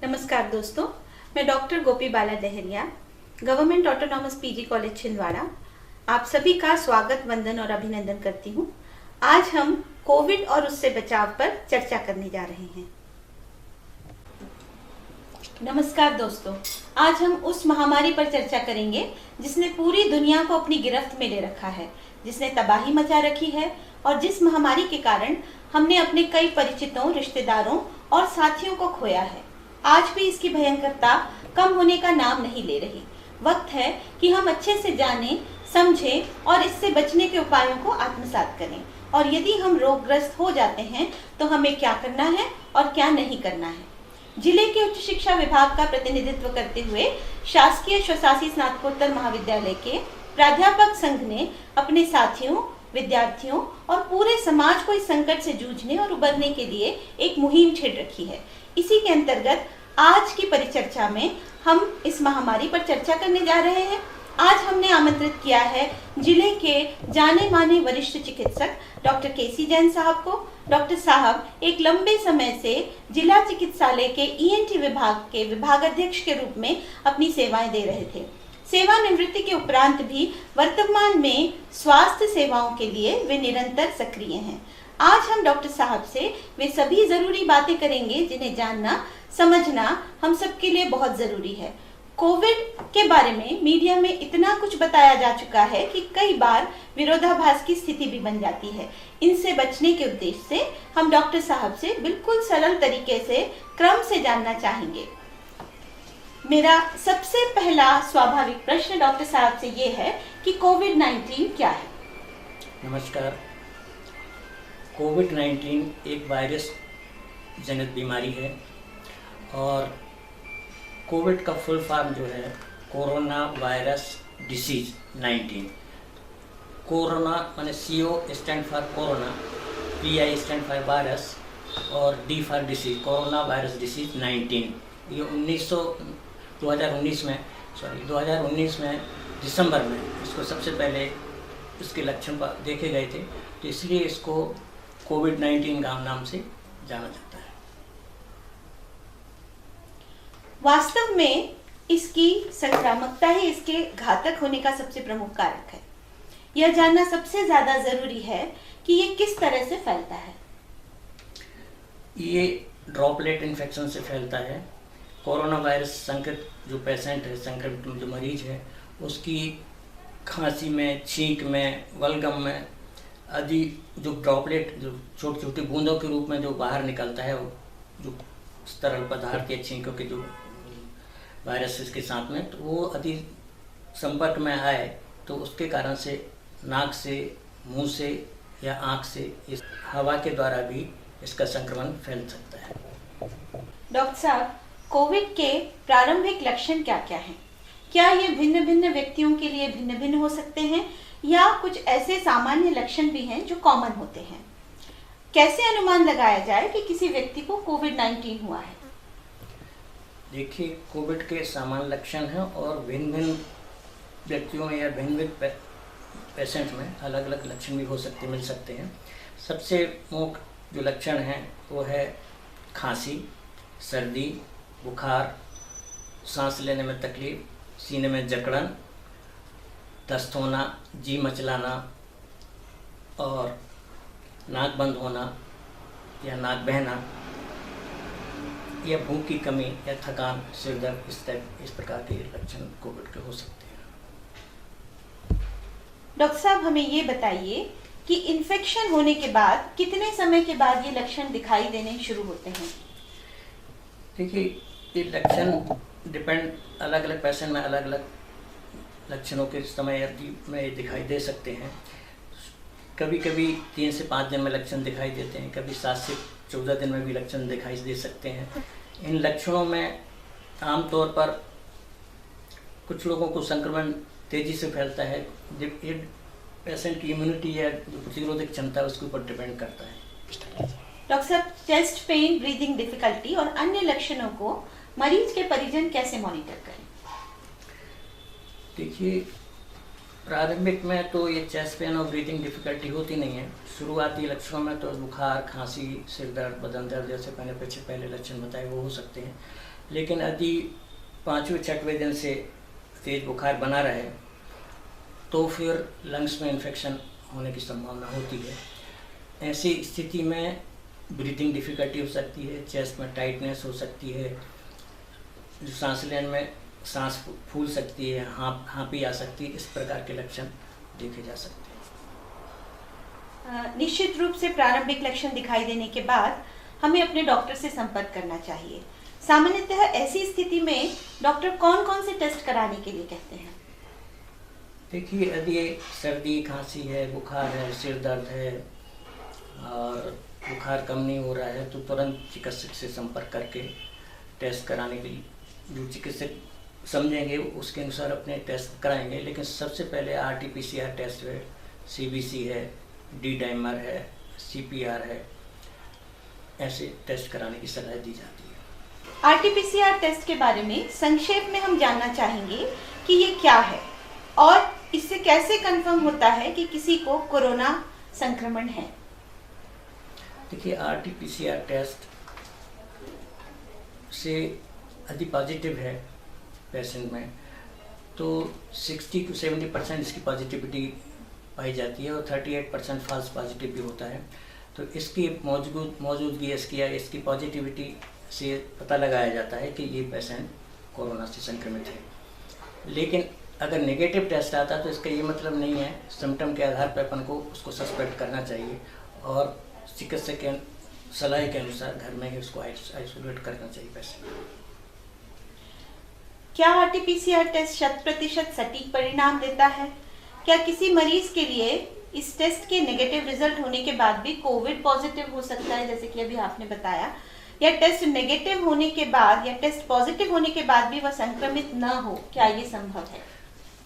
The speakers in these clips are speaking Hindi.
नमस्कार दोस्तों, मैं doctor Gopi Bala Daharia, government autonomous PG college Chhindwara आप सभी का स्वागत, वंदन और अभिनंदन करती हूँ। आज हम कोविड और उससे बचाव पर चर्चा करने जा रहे हैं। नमस्कार दोस्तों, आज हम उस महामारी पर चर्चा करेंगे जिसने पूरी दुनिया को अपनी गिरफ्त में ले रखा है, जिसने तबाही मचा रखी है और जिस महामारी के कारण हमने अपने कई परिचितों, रिश्तेदारों और साथियों को खोया है। आज भी इसकी भयंकरता कम होने का नाम नहीं ले रही। वक्त है कि हम अच्छे से जानें, समझें और इससे बचने के उपायों को आत्मसात करें। और यदि हम रोगग्रस्त हो जाते हैं तो हमें क्या करना है और क्या नहीं करना है। जिले के उच्च शिक्षा विभाग का प्रतिनिधित्व करते हुए शासकीय स्वशासी स्नातकोत्तर महाविद्यालय के प्राध्यापक संघ ने अपने साथियों, विद्यार्थियों और पूरे समाज को इस संकट से जूझने और उबरने के लिए एक मुहिम छेड़ रखी है। इसी के अंतर्गत आज की परिचर्चा में हम इस महामारी पर चर्चा करने जा रहे हैं। आज हमने आमंत्रित किया है जिले के जाने माने वरिष्ठ चिकित्सक डॉक्टर केसी जैन साहब को। डॉक्टर साहब एक लंबे समय से जिला चिकित्सालय के ईएनटी विभाग के विभागाध्यक्ष के रूप में अपनी सेवाएं दे रहे थे। सेवानिवृत्ति के उपरांत भी वर्तमान में स्वास्थ्य सेवाओं के लिए वे निरंतर सक्रिय हैं। आज हम डॉक्टर साहब से वे सभी जरूरी बातें करेंगे जिन्हें जानना, समझना हम सबके लिए बहुत जरूरी है। कोविड के बारे में मीडिया में इतना कुछ बताया जा चुका है कि कई बार विरोधाभास की स्थिति भी बन जाती है। इनसे बचने के उद्देश्य से हम डॉक्टर साहब से बिल्कुल सरल तरीके से क्रम से जानना चाहेंगे। मेरा सबसे पहला स्वाभाविक प्रश्न डॉक्टर साहब से ये है कि कोविड-19 क्या है? नमस्कार। कोविड-19 एक वायरस जनित बीमारी है और कोविड का फुल फॉर्म जो है कोरोना वायरस डिसीज 19। कोरोना माने CO stand for corona, PI stand for virus और D for disease, corona virus disease 19। ये 2019 में दिसंबर में इसको सबसे पहले इसके लक्षण देखे गए थे, तो इसलिए इसको कोविड-19 नाम से जाना जाता है। वास्तव में इसकी संक्रामकता ही इसके घातक होने का सबसे प्रमुख कारक है। यह जानना सबसे ज्यादा जरूरी है कि ये किस तरह से फैलता है। ये ड्रॉपलेट इन्फेक्शन से फैलता है। कोरोना वायरस संक्रमित जो पेशेंट है, संक्रमित जो मरीज है, उसकी खांसी में, छींक में, बलगम में आदि जो ड्रॉपलेट जो छोटी छोटी बूंदों के रूप में जो बाहर निकलता है, जो तरल पदार्थ के छींकों के जो वायरस के साथ में, तो वो यदि संपर्क में आए तो उसके कारण से नाक से, मुंह से या आँख से, इस हवा के द्वारा भी इसका संक्रमण फैल सकता है। डॉक्टर साहब, कोविड के प्रारंभिक लक्षण क्या क्या हैं? क्या ये भिन्न भिन्न व्यक्तियों के लिए भिन्न भिन्न हो सकते हैं या कुछ ऐसे सामान्य लक्षण भी हैं जो कॉमन होते हैं? कैसे अनुमान लगाया जाए कि किसी व्यक्ति को कोविड-19 हुआ है? देखिए, कोविड के सामान्य लक्षण हैं और भिन्न भिन्न व्यक्तियों में या भिन्न भिन्न पेशेंट में अलग अलग लक्षण भी मिल सकते हैं। सबसे मुख्य जो लक्षण हैं वो है खांसी, सर्दी, बुखार, सांस लेने में तकलीफ, सीने में जकड़न, दस्त होना, जी मचलाना और नाक बंद होना या नाक बहना या भूख की कमी या थकान, सिर दर्द, इस प्रकार के लक्षण कोविड के हो सकते हैं। डॉक्टर साहब, हमें ये बताइए कि इन्फेक्शन होने के बाद कितने समय के बाद ये लक्षण दिखाई देने शुरू होते हैं? देखिए, ये लक्षण डिपेंड अलग अलग पेशेंट में अलग अलग लक्षणों के समय अवधि में दिखाई दे सकते हैं। कभी कभी 3 से 5 दिन में लक्षण दिखाई देते हैं, कभी 7 से 14 दिन में भी लक्षण दिखाई दे सकते हैं। इन लक्षणों में आमतौर पर कुछ लोगों को संक्रमण तेजी से फैलता है। ये पेशेंट की इम्यूनिटी या प्रतिरोधक क्षमता उसके ऊपर डिपेंड करता है। डॉक्टर साहब, चेस्ट पेन, ब्रीदिंग डिफिकल्टी और अन्य लक्षणों को मरीज के परिजन कैसे मॉनिटर करें? देखिए, प्रारंभिक में तो ये चेस्ट पेन और ब्रीथिंग डिफिकल्टी होती नहीं है। शुरुआती लक्षणों में तो बुखार, खांसी, सिर दर्द, बदन दर्द जैसे पहले लक्षण बताए वो हो सकते हैं। लेकिन यदि 5वें-6वें दिन से तेज बुखार बना रहे तो फिर लंग्स में इन्फेक्शन होने की संभावना होती है। ऐसी स्थिति में ब्रीथिंग डिफ़िकल्टी हो सकती है, चेस्ट में टाइटनेस हो सकती है, जो सांस लेने में सांस फूल सकती है, हाँफी आ सकती है। इस प्रकार के लक्षण देखे जा सकते हैं। निश्चित रूप से प्रारंभिक लक्षण दिखाई देने के बाद हमें अपने डॉक्टर से संपर्क करना चाहिए। सामान्यतः ऐसी स्थिति में डॉक्टर कौन कौन से टेस्ट कराने के लिए कहते हैं? देखिए, यदि सर्दी खांसी है, बुखार है, सिर दर्द है और बुखार कम नहीं हो रहा है तो तुरंत चिकित्सक से संपर्क करके टेस्ट कराने के लिए जो चिकित्सक समझेंगे उसके अनुसार अपने टेस्ट कराएंगे। लेकिन सबसे पहले RT-PCR टेस्ट है, CBC है, D-डाइमर है, CPR है, ऐसे टेस्ट कराने की सलाह दी जाती है। RT-PCR टेस्ट के बारे में संक्षेप में हम जानना चाहेंगे कि ये क्या है और इससे कैसे कंफर्म होता है कि किसी को कोरोना संक्रमण है। देखिए, RT-PCR टेस्ट से यदि पॉजिटिव है पेशेंट में तो 60 to 70% इसकी पॉजिटिविटी पाई जाती है और 38% फॉल्स पॉजिटिव भी होता है। तो इसकी मौजूदगी इसकी पॉजिटिविटी से पता लगाया जाता है कि ये पेशेंट कोरोना से संक्रमित है। लेकिन अगर नेगेटिव टेस्ट आता तो इसका ये मतलब नहीं है, सिम्टम के आधार पर अपन को उसको सस्पेक्ट करना चाहिए और चिकित्सक के सलाह के अनुसार घर में ही उसको आइसोलेट करना चाहिए पेशेंट। क्या RT-PCR टेस्ट 100% सटीक परिणाम देता है? क्या किसी मरीज के लिए इस टेस्ट के नेगेटिव रिजल्ट होने के बाद भी कोविड पॉजिटिव हो सकता है, जैसे कि अभी आपने बताया, या टेस्ट नेगेटिव होने के बाद या टेस्ट पॉजिटिव होने के बाद भी वह संक्रमित न हो? क्या ये संभव है?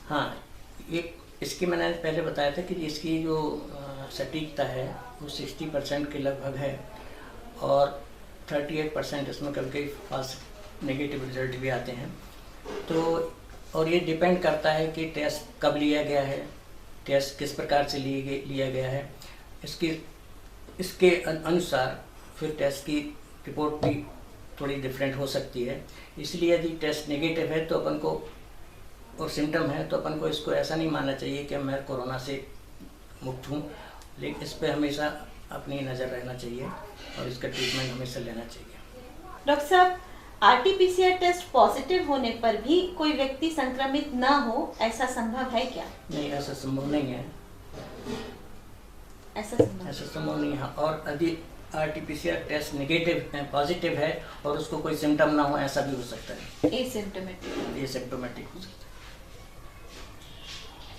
हाँ, ये इसकी मैंने पहले बताया था कि इसकी जो सटीकता है वो 60% के लगभग है और 38% इसमें कभी फॉल्स नेगेटिव रिजल्ट भी आते हैं। तो और ये डिपेंड करता है कि टेस्ट कब लिया गया है, टेस्ट किस प्रकार से लिया गया है, इसके अनुसार फिर टेस्ट की रिपोर्ट भी थोड़ी डिफरेंट हो सकती है। इसलिए यदि टेस्ट नेगेटिव है तो अपन को और सिम्टम है तो अपन को इसको ऐसा नहीं मानना चाहिए कि मैं कोरोना से मुक्त हूँ, लेकिन इस पर हमेशा अपनी नज़र रहना चाहिए और इसका ट्रीटमेंट हमेशा लेना चाहिए। डॉक्टर साहब, RT-PCR टेस्ट पॉजिटिव होने पर भी कोई व्यक्ति संक्रमित न हो, ऐसा संभव है क्या? नहीं, ऐसा संभव नहीं है। ऐसा संभव नहीं है। और यदि RT-PCR टेस्ट नेगेटिव पॉजिटिव है और उसको कोई सिम्टम ना हो, ऐसा भी हो सकता है। एसिम्प्टोमेटिक हो सकता है।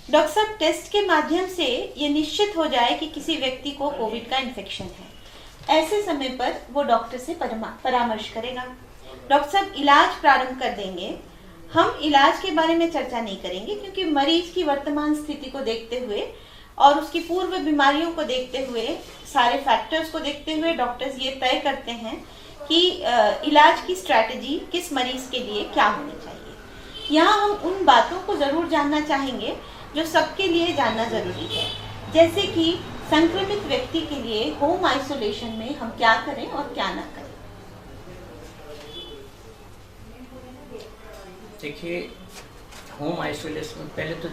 डॉक्टर साहब, टेस्ट के माध्यम से ये निश्चित हो जाए कि किसी व्यक्ति को कोविड का इन्फेक्शन है, ऐसे समय पर वो डॉक्टर से परामर्श करेगा। डॉक्टर साहब, इलाज प्रारंभ कर देंगे। हम इलाज के बारे में चर्चा नहीं करेंगे क्योंकि मरीज की वर्तमान स्थिति को देखते हुए और उसकी पूर्व बीमारियों को देखते हुए, सारे फैक्टर्स को देखते हुए डॉक्टर्स ये तय करते हैं कि इलाज की स्ट्रैटेजी किस मरीज के लिए क्या होनी चाहिए। यहाँ हम उन बातों को ज़रूर जानना चाहेंगे जो सबके लिए जानना ज़रूरी है, जैसे कि संक्रमित व्यक्ति के लिए होम आइसोलेशन में हम क्या करें और क्या ना करें। देखिए, होम आइसोलेशन में पहले तो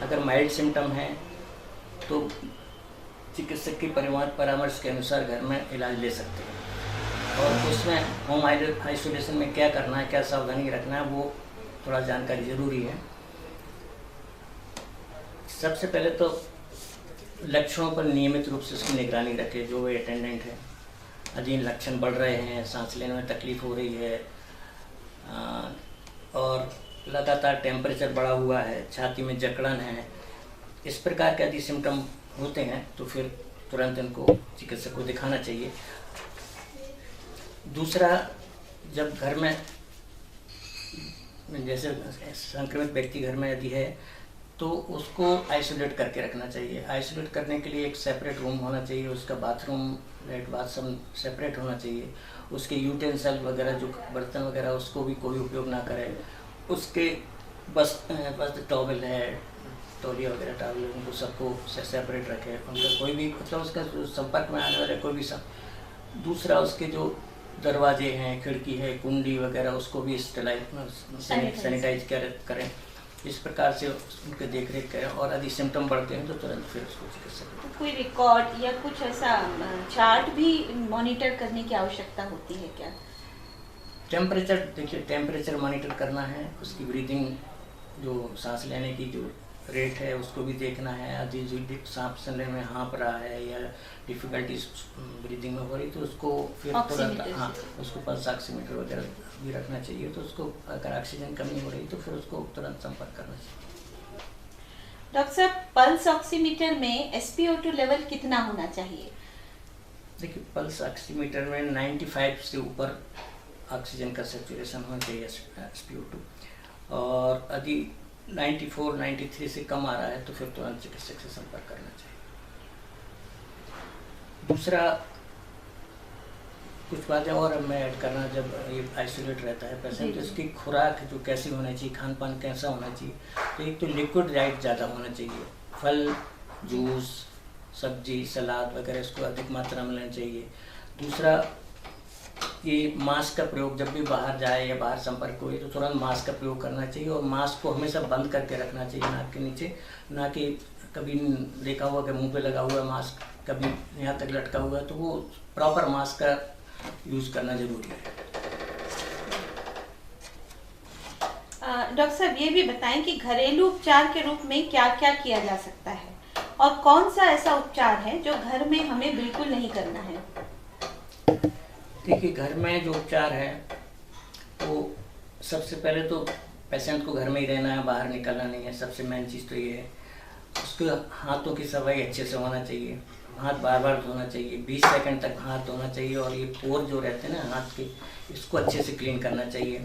अगर माइल्ड सिम्टम है तो चिकित्सक की परामर्श के अनुसार घर में इलाज ले सकते हैं और उसमें होम आइसोलेशन में क्या करना है, क्या सावधानी रखना है, वो थोड़ा जानकारी ज़रूरी है। सबसे पहले तो लक्षणों पर नियमित रूप से उसकी निगरानी रखें। जो वे अटेंडेंट है, यदि लक्षण बढ़ रहे हैं, सांस लेने में तकलीफ हो रही है और लगातार टेम्परेचर बढ़ा हुआ है, छाती में जकड़न है, इस प्रकार के यदि सिम्टम होते हैं तो फिर तुरंत इनको चिकित्सक को दिखाना चाहिए। दूसरा, जब घर में जैसे संक्रमित व्यक्ति घर में यदि है तो उसको आइसोलेट करके रखना चाहिए। आइसोलेट करने के लिए एक सेपरेट रूम होना चाहिए, उसका बाथरूम, लेट बाथरूम सेपरेट होना चाहिए। उसके यूटेंसिल वगैरह, जो बर्तन वगैरह, उसको भी कोई उपयोग ना करे। उसके बस टॉवल है, तौलिया वगैरह टॉवल, उनको सबको सेपरेट रखे। उनका कोई भी मतलब उसका संपर्क में आने वाले कोई भी सब। दूसरा, उसके जो दरवाजे हैं, खिड़की है, कुंडी वगैरह, उसको भी सैनिटाइज करें। इस प्रकार से उनके देख रेख करें, और यदि सिम्टम बढ़ते हैं तो तुरंत फिर उसको चिकित्सक। तो कोई रिकॉर्ड या कुछ ऐसा चार्ट भी मॉनिटर करने की आवश्यकता होती है क्या? टेम्परेचर, देखिए टेम्परेचर मॉनिटर करना है, उसकी ब्रीदिंग, जो सांस लेने की जो रेट है उसको भी देखना है। यदि जो सांस लेने में हाँफ रहा है या डिफ़िकल्टीज ब्रीदिंग में हो रही तो उसको फिर तुरंत, हाँ, उसको पल्स ऑक्सीमीटर वगैरह भी रखना चाहिए। तो उसको अगर ऑक्सीजन कमी हो रही तो फिर उसको तुरंत संपर्क करना चाहिए। डॉक्टर साहब, पल्स ऑक्सीमीटर में SpO2 लेवल कितना होना चाहिए? देखिए पल्स ऑक्सीमीटर में 95 से ऊपर ऑक्सीजन का सेचुरेशन होना चाहिए SpO2, और यदि 94, 93 से कम आ रहा है तो फिर तुरंत चिकित्सक से संपर्क करना चाहिए। दूसरा, कुछ बातें और मैं ऐड करना, जब ये आइसोलेट रहता है पेशेंट तो इसकी खुराक जो कैसी होनी चाहिए, खान पान कैसा होना चाहिए। तो एक तो लिक्विड डाइट ज़्यादा होना चाहिए, फल, जूस, सब्जी, सलाद वगैरह इसको अधिक मात्रा में लेना चाहिए। दूसरा, ये मास्क का प्रयोग, जब भी बाहर जाए या बाहर संपर्क हो तो तुरंत मास्क का प्रयोग करना चाहिए, और मास्क को हमेशा बंद करके रखना चाहिए नाक के नीचे, ना कि कभी देखा हुआ कि मुंह पे लगा हुआ मास्क कभी यहाँ तक लटका हुआ है, तो वो प्रॉपर मास्क का यूज़ करना जरूरी है। डॉक्टर साहब, ये भी बताएं कि घरेलू उपचार के रूप में क्या क्या किया जा सकता है, और कौन सा ऐसा उपचार है जो घर में हमें बिल्कुल नहीं करना है? देखिए घर में जो उपचार है वो सबसे पहले तो पेशेंट को घर में ही रहना है, बाहर निकलना नहीं है। सबसे मेन चीज़ तो ये है, उसके हाथों की सफाई अच्छे से होना चाहिए, हाथ बार बार धोना चाहिए, 20 सेकंड तक हाथ धोना चाहिए, और ये पोर जो रहते हैं ना हाथ के, इसको अच्छे से क्लीन करना चाहिए।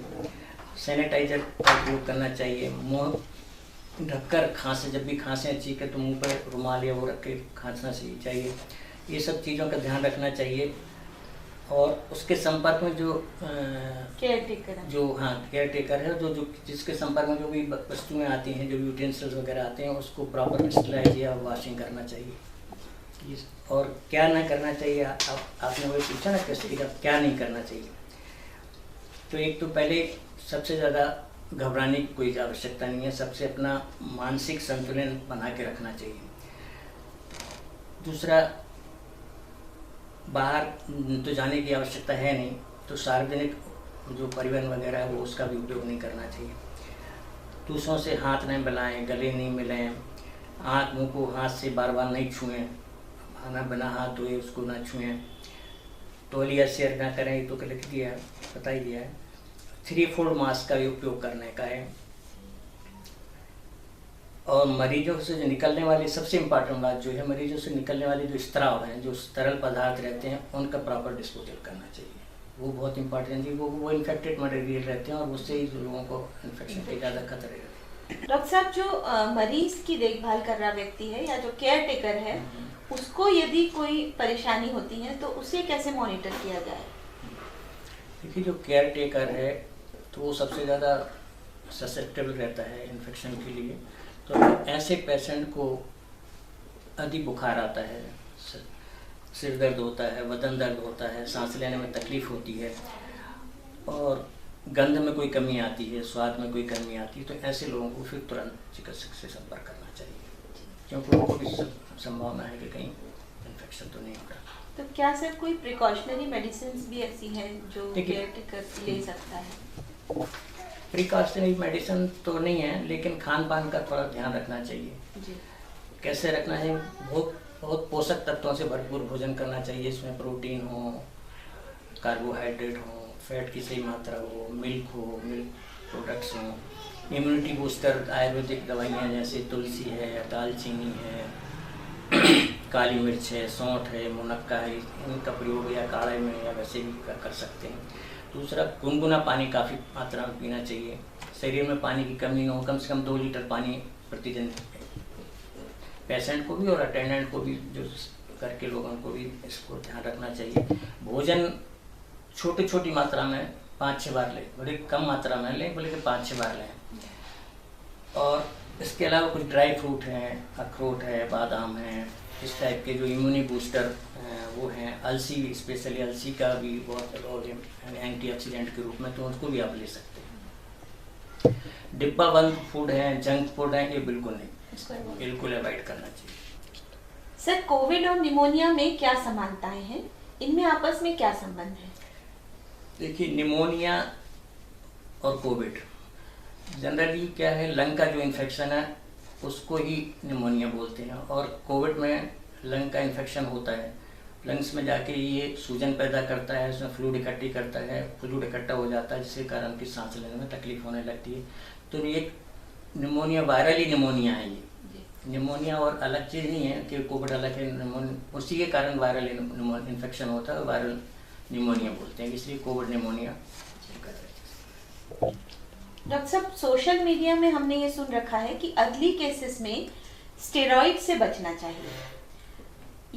सैनिटाइजर का उपयोग करना चाहिए। मुँह ढककर खांसे, जब भी खांसें चीखें तो मुंह पर रुमाल या वो रख के खांसना चाहिए। ये सब चीज़ों का ध्यान रखना चाहिए। और उसके संपर्क में जो केयर टेकर है, जो जिसके संपर्क में जो भी वस्तुएं आती हैं, जो यूटेंसिल्स वगैरह आते हैं, उसको प्रॉपर स्टरलाइज या वॉशिंग करना चाहिए। और क्या ना करना चाहिए, आपने वही पूछा ना किसी का क्या नहीं करना चाहिए। तो एक तो पहले सबसे ज़्यादा घबराने की कोई आवश्यकता नहीं है, सबसे अपना मानसिक संतुलन बना के रखना चाहिए। दूसरा, बाहर तो जाने की आवश्यकता है नहीं, तो सार्वजनिक जो परिवहन वगैरह है वो उसका भी उपयोग नहीं करना चाहिए। दूसरों से हाथ नहीं मिलाएं, गले नहीं मिलें, आँख मुंह को हाथ से बार बार नहीं छुएं, खाना बिना हाथ धोए उसको ना छुएं, तौलिया शेयर ना करें, ये तो लिख दिया है, बता ही दिया है। 3-4 मास्क का भी उपयोग करने का है। और मरीजों से जो निकलने वाली सबसे इम्पॉर्टेंट बात जो है, मरीजों से निकलने वाले जो स्त्राव हैं, जो तरल पदार्थ रहते हैं, उनका प्रॉपर डिस्पोजल करना चाहिए। वो बहुत इंपॉर्टेंट है। वो इन्फेक्टेड मटेरियल रहते हैं और उससे ही लोगों को इन्फेक्शन के ज़्यादा खतरे रहते हैं। डॉक्टर साहब, जो मरीज की देखभाल कर रहा व्यक्ति है या जो केयर टेकर है, उसको यदि कोई परेशानी होती है तो उसे कैसे मॉनिटर किया जाए? देखिए जो केयर टेकर है तो वो सबसे ज़्यादा ससेप्टेबल रहता है इन्फेक्शन के लिए। तो ऐसे पेशेंट को यदि बुखार आता है, सिर दर्द होता है, बदन दर्द होता है, सांस लेने में तकलीफ होती है, और गंध में कोई कमी आती है, स्वाद में कोई कमी आती है, तो ऐसे लोगों को फिर तुरंत चिकित्सक से संपर्क करना चाहिए, क्योंकि उनको भी संभावना है कि कहीं इन्फेक्शन तो नहीं होगा। तो क्या सर कोई प्रिकॉशनरी मेडिसिन भी ऐसी है जो केयर टेकर ले सकता है? प्रिकॉशनरी मेडिसिन तो नहीं है, लेकिन खान पान का थोड़ा ध्यान रखना चाहिए जी। कैसे रखना है, बहुत पोषक तत्वों से भरपूर भोजन करना चाहिए। इसमें प्रोटीन हो, कार्बोहाइड्रेट हो, फैट की सही मात्रा हो, मिल्क प्रोडक्ट्स हो, इम्यूनिटी बूस्टर आयुर्वेदिक दवाइयाँ जैसे तुलसी है, दालचीनी है, काली मिर्च है, सौंठ है, मुनक्का है, इनका प्रयोग या काढ़े में या वैसे भी कर सकते हैं। दूसरा, गुनगुना पानी काफ़ी मात्रा में पीना चाहिए। शरीर में पानी की कमी हो, कम से कम 2 लीटर पानी प्रतिदिन पेशेंट को भी और अटेंडेंट को भी, जो घर के लोगों को भी इसको ध्यान रखना चाहिए। भोजन छोटी मात्रा में 5-6 बार लें, बड़ी कम मात्रा में लें, बल्कि 5-6 बार लें। और इसके अलावा कुछ ड्राई फ्रूट हैं, अखरोट है, बादाम है, इस टाइप के जो इम्यूनी बूस्टर वो हैं अलसी, स्पेशली अलसी का भी बहुत रोल है एंटीऑक्सीडेंट के रूप में, तो उसको भी आप ले सकते हैं। डिब्बा बंद फूड है, जंक फूड है, ये बिल्कुल नहीं, बिल्कुल अवॉइड करना चाहिए। सर, कोविड और निमोनिया में क्या समानताएं हैं, इनमें आपस में क्या संबंध है? देखिए, निमोनिया और कोविड जनरली क्या है, लंग का जो इन्फेक्शन है उसको ही निमोनिया बोलते हैं, और कोविड में लंग का इन्फेक्शन होता है, लंग्स में जाके ये सूजन पैदा करता है, उसमें फ्लूइड इकट्ठी करता है, फ्लूइड इकट्ठा हो जाता है, जिसके कारण की सांस लेने में तकलीफ होने लगती है। तो ये निमोनिया वायरल ही निमोनिया है, ये निमोनिया और अलग चीज़ नहीं है कि कोविड अलग है, निमोनिया उसी के कारण वायरल इन्फेक्शन होता है, वायरल निमोनिया बोलते हैं, इसलिए कोविड निमोनिया। डॉक्टर साहब, सोशल मीडिया में हमने ये सुन रखा है कि अर्ली केसेस में स्टेरॉइड से बचना चाहिए।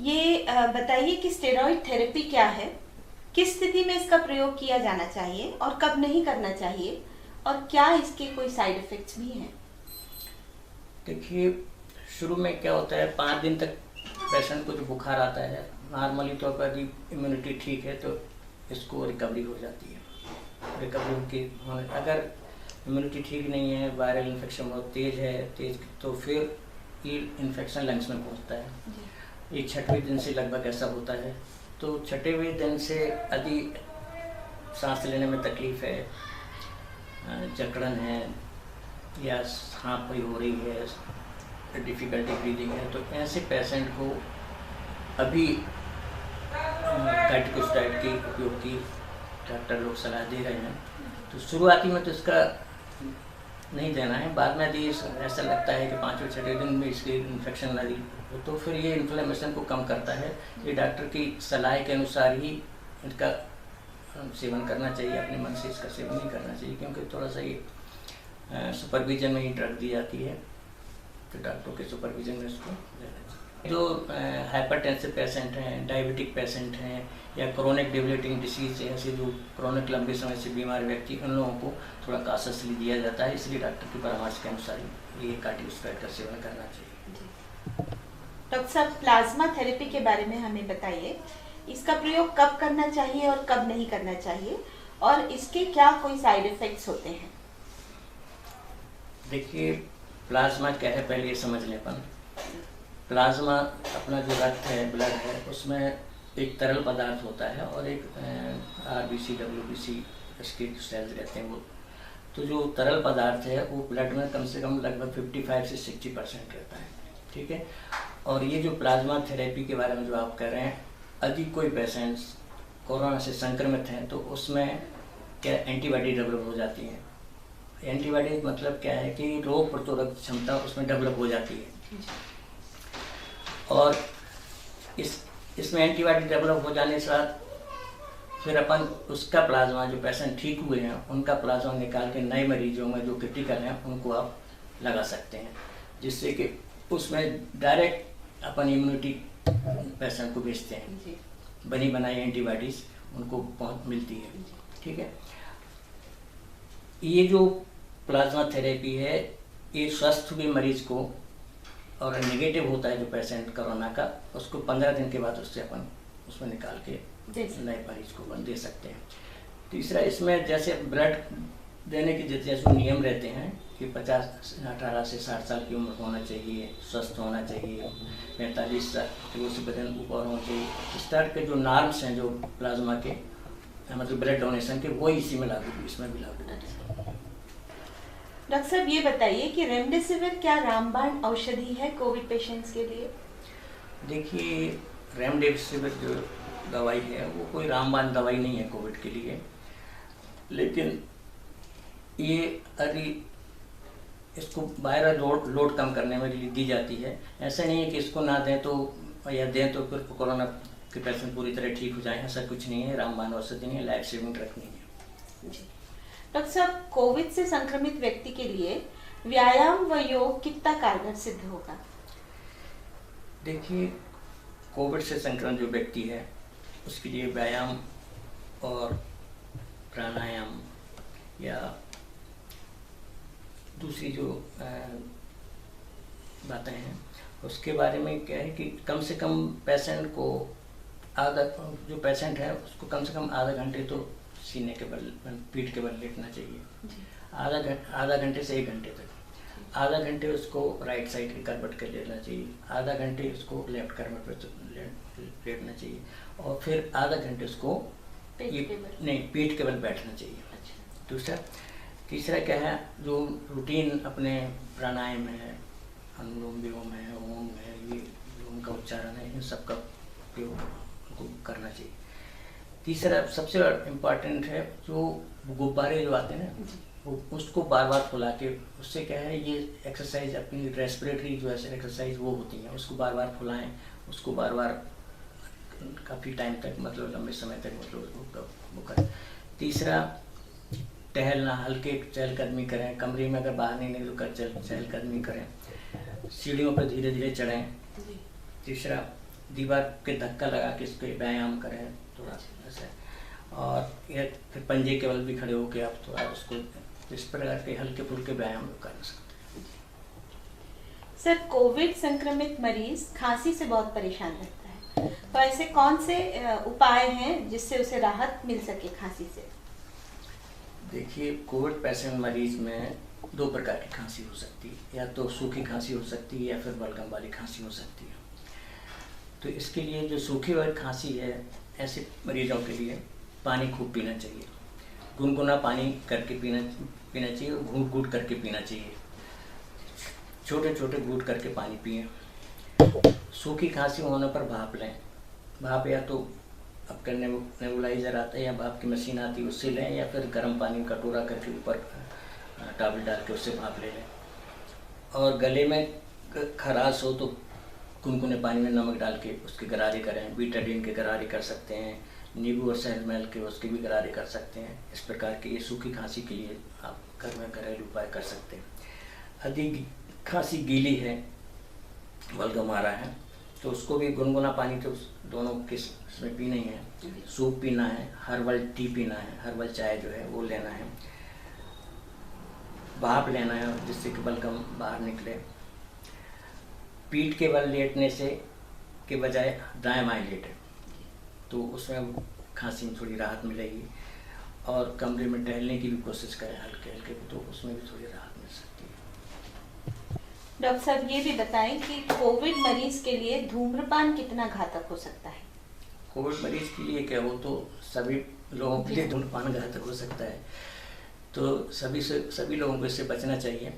ये बताइए कि स्टेरॉइड थेरेपी क्या है, किस स्थिति में इसका प्रयोग किया जाना चाहिए और कब नहीं करना चाहिए, और क्या इसके कोई साइड इफेक्ट्स भी हैं? देखिए, शुरू में क्या होता है, 5 दिन तक पेशेंट को जो बुखार आता है, नॉर्मली तौर पर इम्यूनिटी ठीक है तो इसको रिकवरी हो जाती है। रिकवरी की अगर इम्यूनिटी ठीक नहीं है, वायरल इन्फेक्शन बहुत तेज तो फिर ये इन्फेक्शन लंग्स में पहुंचता है। ये 6वें दिन से लगभग ऐसा होता है। तो 6वें दिन से यदि सांस लेने में तकलीफ है, जकड़न है या हाँफ हो रही है, डिफ़िकल्टी ब्रीदिंग है, तो ऐसे पेशेंट को अभी कार्टिकोस्टेरॉइड के उपयोग की डॉक्टर लोग सलाह दे रहे हैं। तो शुरुआती में तो इसका नहीं देना है, बाद में यदि ऐसा लगता है कि 5वें 6वें दिन में इसकी इन्फेक्शन लगी तो फिर ये इन्फ्लेमेशन को कम करता है। ये डॉक्टर की सलाह के अनुसार ही इनका सेवन करना चाहिए, अपने मन से इसका सेवन नहीं करना चाहिए, क्योंकि थोड़ा सा ये सुपरविजन में ही ड्रग दी जाती है, तो डॉक्टरों के सुपरविजन में इसको देना चाहिए। जो हाइपरटेंसिव पेशेंट हैं, डायबिटिक पेशेंट हैं, या क्रोनिक डिबिलिटिंग डिसीज है, ऐसे जो क्रोनिक लंबे समय से बीमार व्यक्ति, उन लोगों को थोड़ा काशसली दिया जाता है, इसलिए डॉक्टर की परामर्श के अनुसार ये कार्टिकोस्टेरॉइड का सेवन करना चाहिए। डॉक्टर साहब, प्लाज्मा थेरेपी के बारे में हमें बताइए, इसका प्रयोग कब करना चाहिए और कब नहीं करना चाहिए, और इसके क्या कोई साइड इफेक्ट्स होते हैं? देखिए, प्लाज्मा क्या है पहले ये समझ लें अपन। प्लाज्मा अपना जो रक्त है, ब्लड है, उसमें एक तरल पदार्थ होता है और एक RBC WBC इसके सेल्स रहते हैं वो। तो जो तरल पदार्थ है वो ब्लड में कम से कम लगभग 55 से 60% रहता है, ठीक है। और ये जो प्लाज्मा थेरेपी के बारे में जो आप कह रहे हैं, यदि कोई पेशेंट्स कोरोना से संक्रमित हैं तो उसमें क्या एंटीबॉडी डेवलप हो जाती है। एंटीबॉडी मतलब क्या है कि रोग प्रतिरोधक क्षमता उसमें डेवलप हो जाती है, और इसमें एंटीबॉडी डेवलप हो जाने के साथ फिर अपन उसका प्लाज्मा, जो पेशेंट ठीक हुए हैं उनका प्लाज्मा निकाल के नए मरीजों में जो क्रिटिकल हैं उनको आप लगा सकते हैं, जिससे कि उसमें डायरेक्ट अपन इम्यूनिटी पेशेंट को भेजते हैं, बनी बनाई एंटीबॉडीज उनको पहुँच मिलती है, ठीक है। ये जो प्लाज्मा थेरेपी है, ये स्वस्थ हुए मरीज को, और नेगेटिव होता है जो पेशेंट कोरोना का, उसको 15 दिन के बाद उससे अपन उसमें निकाल के नए मरीज को अपन दे सकते हैं। तीसरा, इसमें जैसे ब्लड देने के जैसे नियम रहते हैं कि 18 से 60 साल की उम्र होना चाहिए, स्वस्थ होना चाहिए, 45 साल किलो से वजन ऊपर होना चाहिए। इस तरह के जो नॉर्म्स हैं जो प्लाज्मा के, मतलब ब्लड डोनेशन के, वो इसी में लागू, इसमें भी लागू होते हैं। डॉक्टर साहब, ये बताइए कि रेमडेसिविर क्या रामबाण औषधि है कोविड पेशेंट्स के लिए? देखिए, रेमडेसिविर जो दवाई है वो कोई रामबाण दवाई नहीं है कोविड के लिए, लेकिन ये यदि इसको वायरल लोड कम करने में दी जाती है। ऐसा नहीं है कि इसको ना दें तो, या दें तो फिर कोरोना के पेशेंट पूरी तरह ठीक हो जाए, ऐसा कुछ नहीं है। रामबाण औषधि नहीं है, लाइफ सेविंग ड्रग नहीं है। डॉक्टर साहब, कोविड से संक्रमित व्यक्ति के लिए व्यायाम व योग कितना कारगर सिद्ध होगा? देखिए, कोविड से संक्रमित जो व्यक्ति है उसके लिए व्यायाम और प्राणायाम या दूसरी जो बातें हैं उसके बारे में क्या है कि कम से कम पेशेंट को आधा, जो पेशेंट है उसको कम से कम आधा घंटे तो सीने के बल, पीठ के बल लेटना चाहिए। आधा घंटे से 1 घंटे तक। आधा घंटे उसको राइट साइड के करवट के लेना चाहिए, आधा घंटे उसको लेफ्ट करवट पे लेटना चाहिए, और फिर आधा घंटे उसको पीठ के बल बैठना चाहिए। दूसरा, तीसरा क्या है, जो रूटीन अपने प्राणायाम है, अनुलोम विलोम है, ओम है, ये ओम का उच्चारण है, इन सब का उपयोग उनको करना चाहिए। तीसरा सबसे इम्पॉर्टेंट है, जो गुब्बारे जो आते हैं ना, वो उसको बार बार फुला के, उससे क्या है, ये एक्सरसाइज अपनी रेस्पिरेटरी जो है एक्सरसाइज वो होती है, उसको बार बार फुलाएं, उसको बार बार काफ़ी टाइम तक, मतलब लंबे समय तक, मतलब वो करें। तीसरा, टहलना, हल्के चहलकदमी करें, कमरे में अगर बाहर नहीं निकल कर चहलकदमी करें, सीढ़ियों पर धीरे धीरे चढ़ें। तीसरा, दीवार के धक्का लगा के इसके व्यायाम करें थोड़ा ऐसे, और ये फिर पंजे के बल भी खड़े होकर आप थोड़ा उसको इस प्रकार के हल्के फुल्के व्यायाम कर सकते हैं। सर, कोविड संक्रमित मरीज खांसी से बहुत परेशान रहता है, तो ऐसे कौन से उपाय हैं जिससे उसे राहत मिल सके खांसी से? देखिए, कोविड पेशेंट मरीज में 2 प्रकार की खांसी हो सकती है, या तो सूखी खांसी हो सकती है या फिर बलगम वाली खांसी हो सकती है। तो इसके लिए जो सूखी वाली खांसी है, ऐसे मरीजों के लिए पानी खूब पीना चाहिए, गुनगुना पानी करके पीना चाहिए, और घूट घूट करके पीना चाहिए, छोटे छोटे घूट करके पानी पिए। सूखी खांसी होने पर भाप लें, भाप या तो आपका नेबुलाइजर आता है या भाप की मशीन आती है, उससे लें, या फिर गर्म पानी कटोरा करके ऊपर टॉवल डाल के उससे भाप ले लें। और गले में खराश हो तो गुनगुने पानी में नमक डाल के उसके गरारे करें, बीटाडीन के गरारे कर सकते हैं, नींबू और शहद मिला के उसके भी गरारे कर सकते हैं। इस प्रकार के ये सूखी खांसी के लिए आप घर में घरेलू उपाय कर सकते हैं। अधिक खांसी गीली है, बलगम आ रहा है, तो उसको भी गुनगुना पानी तो दोनों किस्में पीना ही है। सूप पीना है, हर्बल टी पीना है, हर्बल चाय जो है वो लेना है, भाप लेना है जिससे कि बलगम बाहर निकले। पीठ के बल लेटने से के बजाय दाएं बाएं लेटे तो उसमें खांसी में थोड़ी राहत मिलेगी। और कमरे में टहलने की भी कोशिश करें हल्के हल्के, तो उसमें भी थोड़ी राहत मिल सकती है। डॉक्टर साहब, ये भी बताएं कि कोविड मरीज के लिए धूम्रपान कितना घातक हो सकता है? कोविड मरीज के लिए क्या, वो तो सभी लोगों के लिए धूम्रपान घातक हो सकता है, तो सभी लोगों को इससे बचना चाहिए,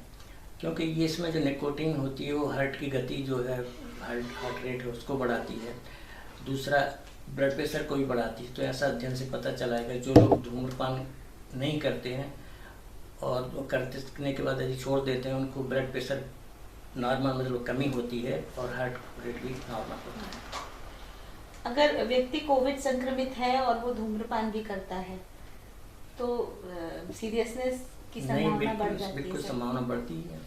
क्योंकि ये इसमें जो निकोटीन होती है वो हार्ट की गति जो है, हार्ट रेट है उसको बढ़ाती है। दूसरा, ब्लड प्रेशर को भी बढ़ाती है। तो ऐसा अध्ययन से पता चला है कि जो लोग धूम्रपान नहीं करते हैं और करने के बाद यदि छोड़ देते हैं, उनको ब्लड प्रेशर नॉर्मल, मतलब कमी होती है, और हार्ट रेट भी नॉर्मल होता है। अगर व्यक्ति कोविड संक्रमित है और वो धूम्रपान भी करता है, तो सीरियसनेस की संभावना बढ़ जाती है? बिल्कुल संभावना बढ़ती है।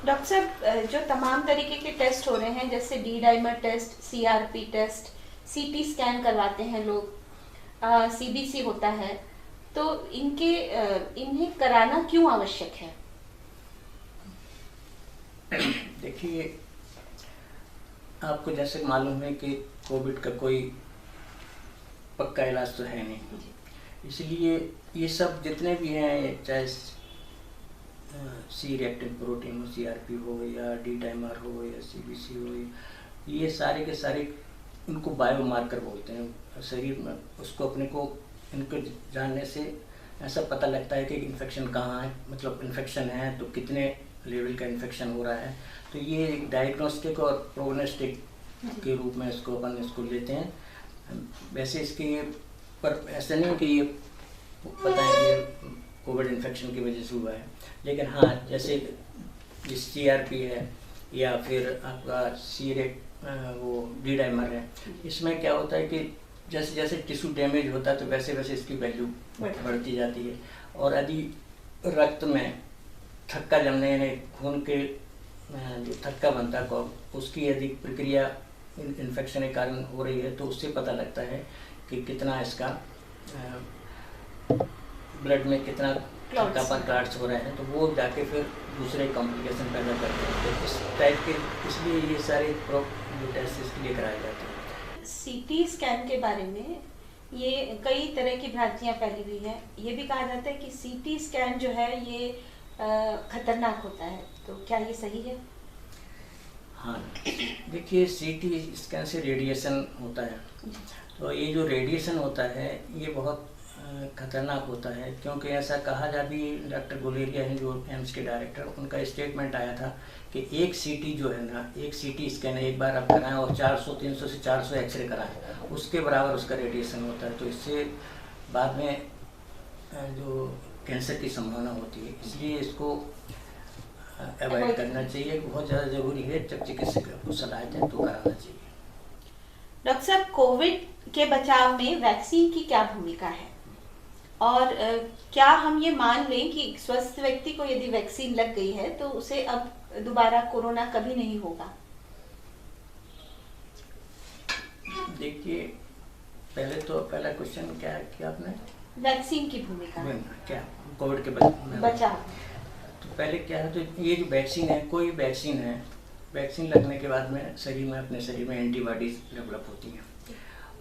डॉक्टर साहब, जो तमाम तरीके के टेस्ट हो रहे हैं, जैसे D dimer test, CRP test, CT scan करवाते हैं लोग, CBC होता है, तो इन्हें कराना क्यों आवश्यक है? देखिए, आपको जैसे मालूम है कि कोविड का कोई पक्का इलाज तो है नहीं, इसलिए ये सब जितने भी हैं, चाहे C रिएक्टिव प्रोटीन हो, CRP हो, या डी डाइमर हो, या CBC हो, ये सारे के सारे इनको बायोमार्कर बोलते हैं शरीर में। उसको अपने को इनको जानने से ऐसा पता लगता है कि इन्फेक्शन कहाँ है, मतलब इन्फेक्शन है तो कितने लेवल का इन्फेक्शन हो रहा है। तो ये एक डायग्नोस्टिक और प्रोग्नोस्टिक के रूप में इसको लेते हैं। वैसे इसके पर ऐसा नहीं कि ये पता है कि कोविड इन्फेक्शन की वजह से हुआ है, लेकिन हाँ, जैसे CRP है या फिर आपका वो डी डाइमर है, इसमें क्या होता है कि जैसे जैसे टिश्यू डैमेज होता है तो वैसे वैसे इसकी वैल्यू बढ़ती जाती है। और यदि रक्त में थक्का जमने, यानी खून के जो थक्का बनता है उसकी यदि प्रक्रिया इन्फेक्शन के कारण हो रही है, तो उससे पता लगता है कि कितना इसका ब्लड में कितना थक्कापन क्लॉट्स हो रहे हैं, तो वो जाके फिर दूसरे कॉम्प्लिकेशन पैदा करते हैं। तो इस टाइप के, इसलिए ये सारे जो टेस्ट इसके लिए कराए जाते हैं। सीटी स्कैन के बारे में ये कई तरह की भ्रांतियां फैली हुई है। ये भी कहा जाता है कि सीटी स्कैन जो है ये खतरनाक होता है, तो क्या ये सही है? हाँ, देखिए सीटी स्कैन से रेडिएशन होता है, तो ये जो रेडिएशन होता है ये बहुत खतरनाक होता है, क्योंकि ऐसा कहा जा भी, डॉक्टर गुलेरिया हैं जो एम्स के डायरेक्टर, उनका स्टेटमेंट आया था कि एक सीटी जो है ना, एक सीटी स्कैन एक बार आप कराएं और 300 से 400 एक्सरे कराएं, उसके बराबर उसका रेडिएशन होता है। तो इससे बाद में जो कैंसर की संभावना होती है, इसलिए इसको अवॉइड करना चाहिए। बहुत ज़्यादा ज़रूरी है, जब चिकित्सक आपको सलाह दें तो कराना चाहिए। डॉक्टर साहब, कोविड के बचाव में वैक्सीन की क्या भूमिका है, और क्या हम ये मान लें कि स्वस्थ व्यक्ति को यदि वैक्सीन लग गई है तो उसे अब दोबारा कोरोना कभी नहीं होगा? देखिए, पहला क्वेश्चन क्या किया आपने? वैक्सीन की भूमिका क्या कोविड के बचाव। तो पहले क्या है, तो ये जो वैक्सीन है, कोई वैक्सीन है, वैक्सीन लगने के बाद में अपने शरीर में एंटीबॉडीज डेवलप होती हैं,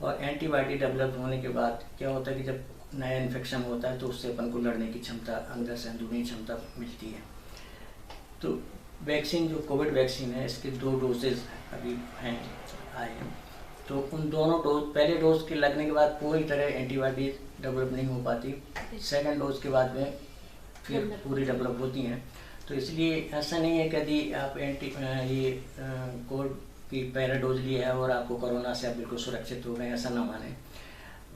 और एंटीबॉडी डेवलप होने के बाद क्या होता है कि जब नया इन्फेक्शन होता है तो उससे अपन को लड़ने की क्षमता, अंदर से अंदरूनी क्षमता मिलती है। तो वैक्सीन, जो कोविड वैक्सीन है, इसके 2 डोजेज अभी आए हैं। तो उन दोनों डोज, पहले डोज के लगने के बाद पूरी तरह एंटीबॉडी डेवलप नहीं हो पाती, सेकंड डोज के बाद में फिर पूरी डेवलप होती हैं। तो इसलिए ऐसा नहीं है कि यदि आप कोविड की पहला डोज लिया है और आपको कोरोना से आप बिल्कुल सुरक्षित हो गए, ऐसा ना माने।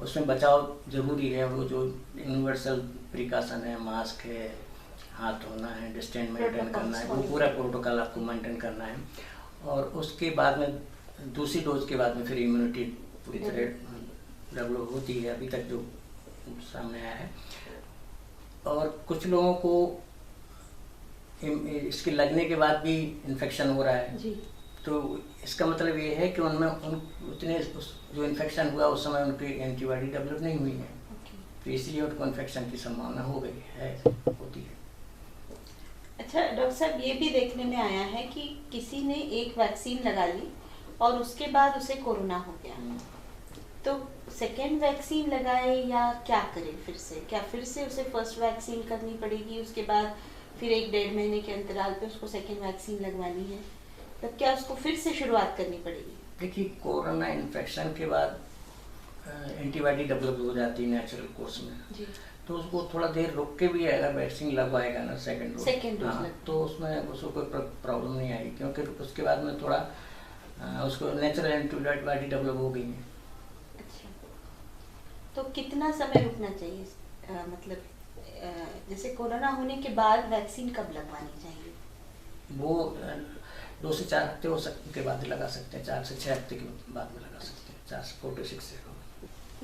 उसमें बचाव ज़रूरी है, वो जो यूनिवर्सल प्रिकॉशन है, मास्क है, हाथ धोना है, डिस्टेंस मेंटेन करना है, वो पूरा प्रोटोकॉल आपको मेंटेन करना है। और उसके बाद में दूसरी डोज के बाद में फिर इम्यूनिटी पूरी तरह डेवलप होती है, अभी तक जो सामने आया है। और कुछ लोगों को इसके लगने के बाद भी इन्फेक्शन हो रहा है जी। तो इसका मतलब ये है कि उनमें उतने जो इन्फेक्शन हुआ उस समय उनकी एंटीबॉडी डेवलप नहीं हुई है, तो इसलिए उनको इन्फेक्शन की संभावना हो गई है, होती है। अच्छा डॉक्टर साहब, ये भी देखने में आया है कि किसी ने एक वैक्सीन लगा ली और उसके बाद उसे कोरोना हो गया, तो सेकेंड वैक्सीन लगाए या क्या करें? क्या फिर से उसे फर्स्ट वैक्सीन करनी पड़ेगी, उसके बाद फिर 1-1.5 महीने के अंतराल पे उसको सेकेंड वैक्सीन लगवानी है, तब क्या उसको फिर से शुरुआत करनी पड़ेगी? देखिए, कोरोना इन्फेक्शन के बाद एंटीबॉडी डेवलप हो जाती है नेचुरल कोर्स में जी। तो उसको थोड़ा देर रुक के भी अगर वैक्सीन लगवाएगा ना सेकेंड डोज, तो उसमें उसको कोई प्रॉब्लम नहीं आएगी, क्योंकि उसके बाद में थोड़ा उसको नेचुरल एंटीबॉडी डेवलप हो गई है। अच्छा, तो कितना समय रुकना चाहिए? मतलब जैसे कोरोना होने के बाद वैक्सीन कब लगवानी चाहिए? वो 2 से 4 हफ्ते के बाद लगा सकते हैं, 4 से 6 हफ्ते के बाद में लगा सकते हैं, 4 से 6 से।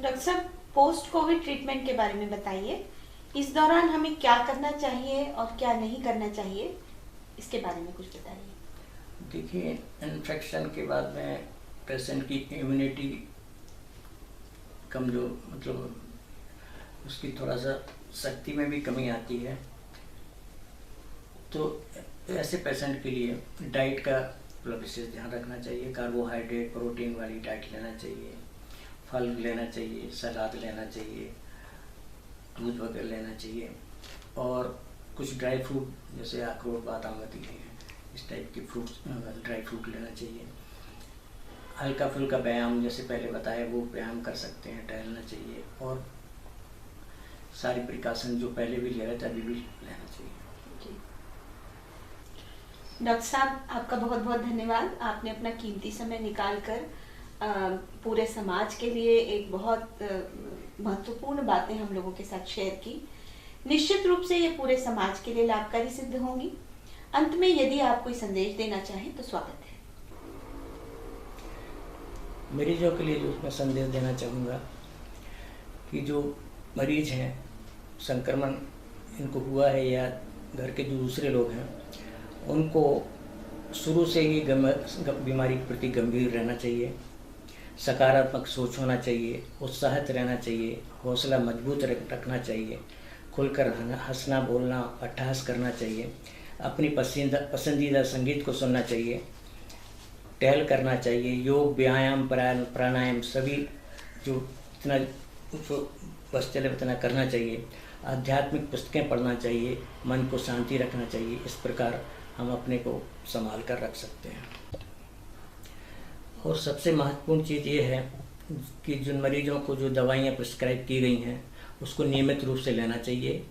डॉक्टर साहब, पोस्ट कोविड ट्रीटमेंट के बारे में बताइए। इस दौरान हमें क्या करना चाहिए और क्या नहीं करना चाहिए, इसके बारे में कुछ बताइए। देखिए, इन्फेक्शन के बाद में पेशेंट की इम्यूनिटी कमजोर, मतलब उसकी थोड़ा सा शक्ति में भी कमी आती है। तो ऐसे पेशेंट के लिए डाइट का विशेष ध्यान रखना चाहिए। कार्बोहाइड्रेट, प्रोटीन वाली डाइट लेना चाहिए, फल लेना चाहिए, सलाद लेना चाहिए, दूध वगैरह लेना चाहिए, और कुछ ड्राई फ्रूट जैसे अखरोट, बादाम वगैरह हैं, इस टाइप के फ्रूट्स, ड्राई फ्रूट लेना चाहिए। हल्का फुल्का व्यायाम, जैसे पहले बताया, वो व्यायाम कर सकते हैं, टहलना चाहिए, और सारी प्रिकॉशन जो पहले भी ले रहे थे अभी भी लेना चाहिए। डॉक्टर साहब, आपका बहुत बहुत धन्यवाद। आपने अपना कीमती समय निकाल कर पूरे समाज के लिए एक बहुत महत्वपूर्ण बातें हम लोगों के साथ शेयर की। निश्चित रूप से ये पूरे समाज के लिए लाभकारी सिद्ध होंगी। अंत में यदि आप कोई संदेश देना चाहें तो स्वागत है। मरीजों के लिए जो मैं संदेश देना चाहूँगा कि जो मरीज हैं, संक्रमण इनको हुआ है या घर के जो दूसरे लोग हैं, उनको शुरू से ही बीमारी के प्रति गंभीर रहना चाहिए, सकारात्मक सोच होना चाहिए, उत्साहित रहना चाहिए, हौसला मजबूत रखना चाहिए, खुलकर हंसना, बोलना, अट्टहास करना चाहिए, अपनी पसंदीदा संगीत को सुनना चाहिए, टहल करना चाहिए, योग व्यायाम प्राणायाम सभी जो इतना बस चले उतना करना चाहिए, आध्यात्मिक पुस्तकें पढ़ना चाहिए, मन को शांति रखना चाहिए। इस प्रकार हम अपने को संभाल कर रख सकते हैं। और सबसे महत्वपूर्ण चीज़ ये है कि जिन मरीजों को जो दवाइयाँ प्रिस्क्राइब की गई हैं उसको नियमित रूप से लेना चाहिए।